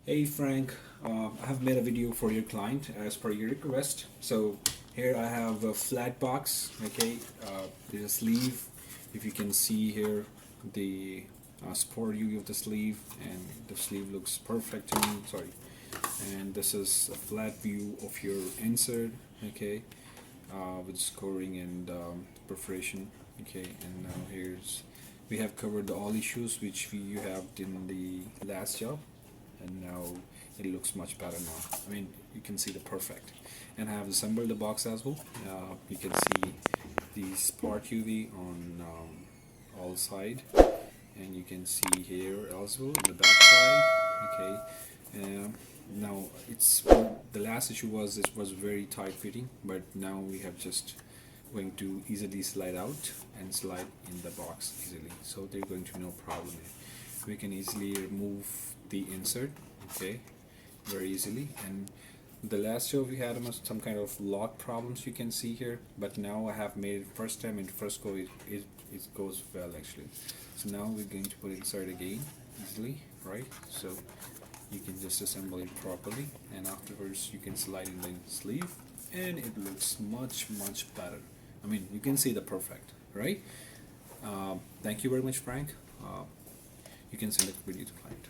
Hey Frank, I have made a video for your client as per your request. So here I have a flat box. Okay, there's a sleeve. If you can see here, the sport view of the sleeve, and the sleeve looks perfect to me. Sorry, and this is a flat view of your insert. Okay, with scoring and perforation. Okay, and now here's we have covered all issues which you have in the last job, and now it looks much better now. I mean, you can see the perfect. And I have assembled the box as well. You can see the Sport UV on all side, and you can see here as well on the back side. Okay. Now it's the last issue was it was very tight fitting, but now we have just going to easily slide out and slide in the box easily, so they're going to be no problem. We can easily remove the insert, okay, very easily. And the last show we had some kind of lock problems, you can see here, but now I have made it first time and first go it goes well actually. So now we're going to put insert again easily, right? So you can just assemble it properly, and afterwards you can slide in the sleeve, and it looks much better. I mean, you can see the perfect, right? Thank you very much, Frank. You can send the video to client.